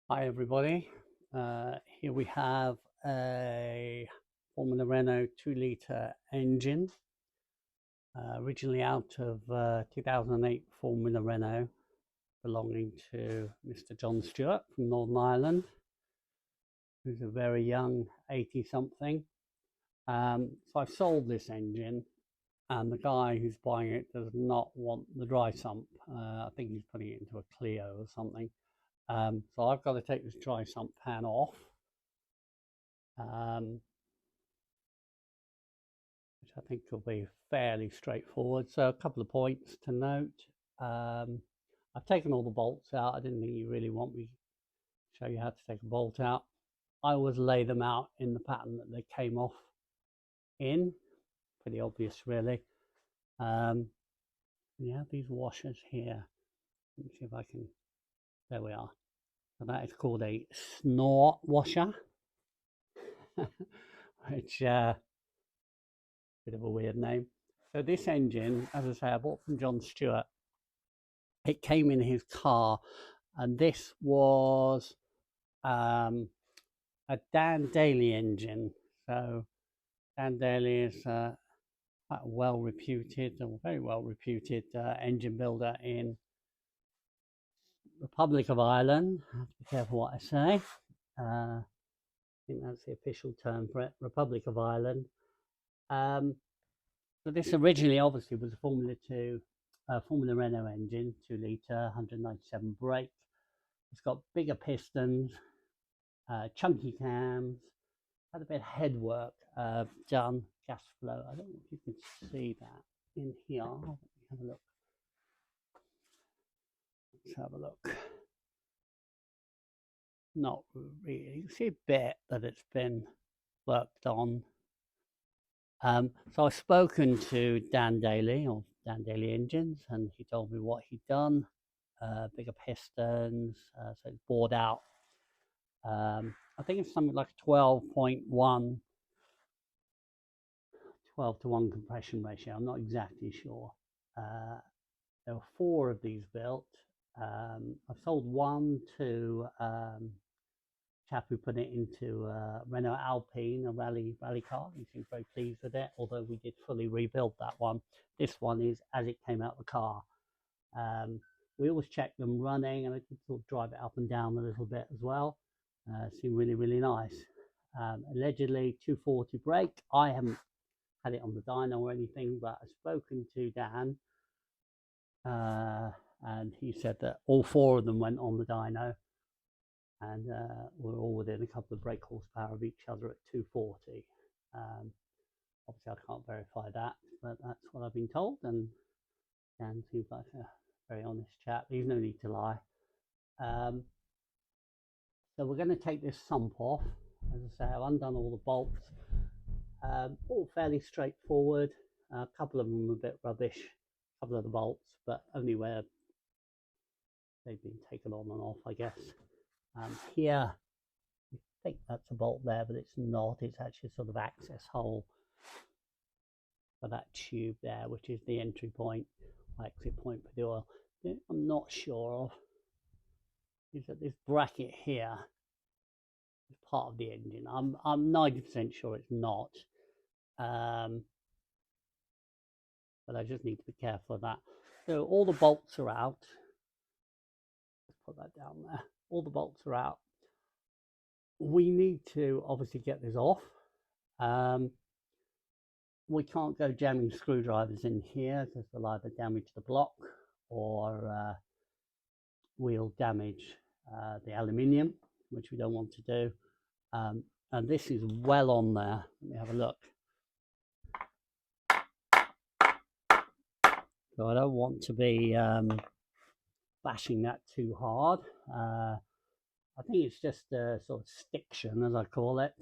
Hi everybody. Here we have a Formula Renault 2-litre engine, originally out of 2008 Formula Renault, belonging to Mr. John Stewart from Northern Ireland, who's a very young 80-something. So I've sold this engine, and the guy who's buying it does not want the dry sump. I think he's putting it into a Clio or something. So I've got to take this dry sump pan off. Which I think will be fairly straightforward. So a couple of points to note. I've taken all the bolts out. I didn't think you really want me to show you how to take a bolt out. I always lay them out in the pattern that they came off in. Pretty obvious, really. You have these washers here. Let me see if I can. There we are. So that is called a snore washer, which bit of a weird name. So this engine, as I say, I bought from John Stewart. It came in his car, and this was a Dan Daly engine. So Dan Daly is quite a well-reputed, or very well-reputed engine builder in Republic of Ireland. I have to be careful what I say. I think that's the official term for it, Republic of Ireland. So this originally obviously was a Formula Renault engine, 2-litre, 197 brake. It's got bigger pistons, chunky cams, had a bit of headwork done, gas flow. I don't know if you can see that in here. Let me have a look. Let's have a look. Not really. You can see a bit that it's been worked on. So I've spoken to Dan Daly, or Dan Daly Engines, and he told me what he'd done. Bigger pistons, so it's bored out. I think it's something like 12.1, 12 to 1 compression ratio. I'm not exactly sure. There were 4 of these built. I've sold one to chap who put it into Renault Alpine, a rally car. He seemed very pleased with it, although we did fully rebuild that one. This one is as it came out of the car. We always check them running, and I did sort of drive it up and down a little bit as well. Seemed really, really nice. Allegedly 240 brake. I haven't had it on the dyno or anything, but I've spoken to Dan, and he said that all 4 of them went on the dyno, and we're all within a couple of brake horsepower of each other at 240. Obviously, I can't verify that, but that's what I've been told, and Dan seems like a very honest chap. He's no need to lie. So we're going to take this sump off. As I say, I've undone all the bolts. All fairly straightforward. A couple of them are a bit rubbish, a couple of the bolts, but only where they've been taken on and off, I guess. Here, you think that's a bolt there, but it's not. It's actually a sort of access hole for that tube there, which is the entry point, exit point for the oil. I'm not sure of is that this bracket here is part of the engine. I'm 90% sure it's not. But I just need to be careful of that. So all the bolts are out. Let's put that down there. All the bolts are out. We need to obviously get this off. We can't go jamming screwdrivers in here because they'll either damage the block or we'll damage the aluminium, which we don't want to do. And this is well on there. Let me have a look. So I don't want to be bashing that too hard. I think it's just a sort of stiction, as I call it.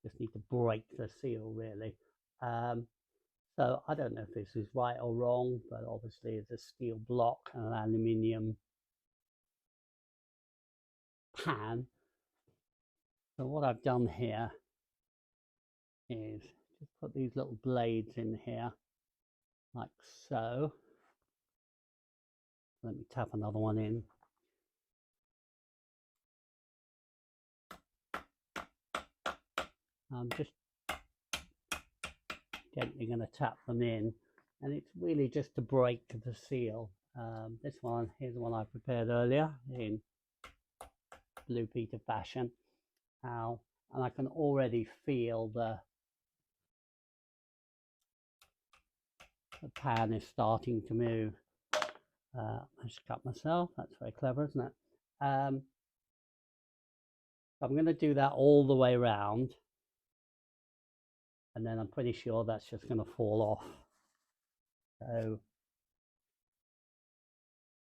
Just need to break the seal, really. So I don't know if this is right or wrong, but obviously it's a steel block and an aluminium pan. So what I've done here is just put these little blades in here, like so. Let me tap another one in. I'm just gently going to tap them in, and it's really just to break the seal. This one, here's the one I prepared earlier in Blue Peter fashion. And I can already feel the pan is starting to move. I just cut myself. That's very clever, isn't it? I'm going to do that all the way around, and then I'm pretty sure that's just going to fall off. So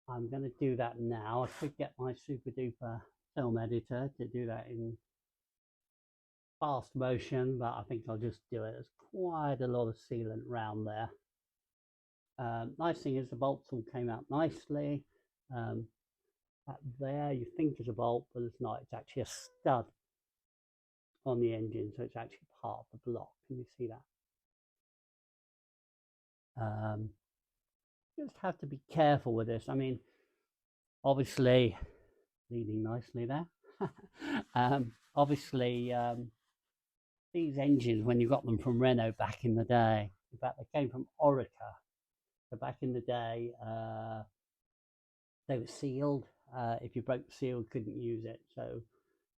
I'm going to do that now. I could get my super duper film editor to do that in fast motion, but I think I'll just do it. There's quite a lot of sealant around there. Nice thing is the bolts all came out nicely. That there you think is a bolt, but it's not. It's actually a stud on the engine, so it's actually part of the block. Can you see that? Just have to be careful with this. I mean, obviously, leading nicely there. Obviously, these engines, when you got them from Renault back in the day, in fact, they came from Orica. So back in the day, they were sealed. If you broke the seal, you couldn't use it. So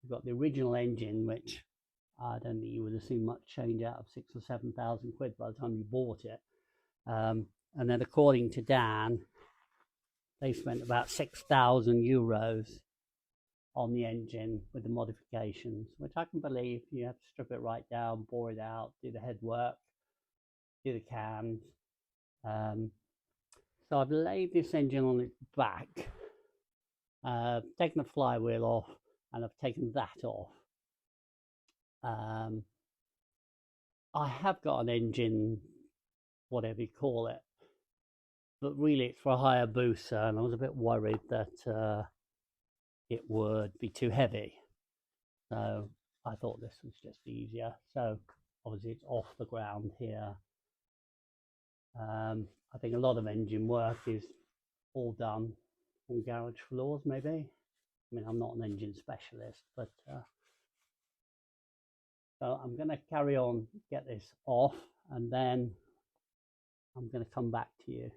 you've got the original engine, which I don't think you would have seen much change out of 6,000 or 7,000 quid by the time you bought it. And then according to Dan, they spent about 6,000 euros on the engine with the modifications, which I can believe. You have to strip it right down, bore it out, do the headwork, do the cams. So I've laid this engine on its back, taken the flywheel off, and I've taken that off. I have got an engine, whatever you call it, but really it's for a Hayabusa, and I was a bit worried that it would be too heavy. So I thought this was just easier. So obviously it's off the ground here. I think a lot of engine work is all done on garage floors, maybe. I mean, I'm not an engine specialist, but so I'm going to carry on, get this off, and then I'm going to come back to you.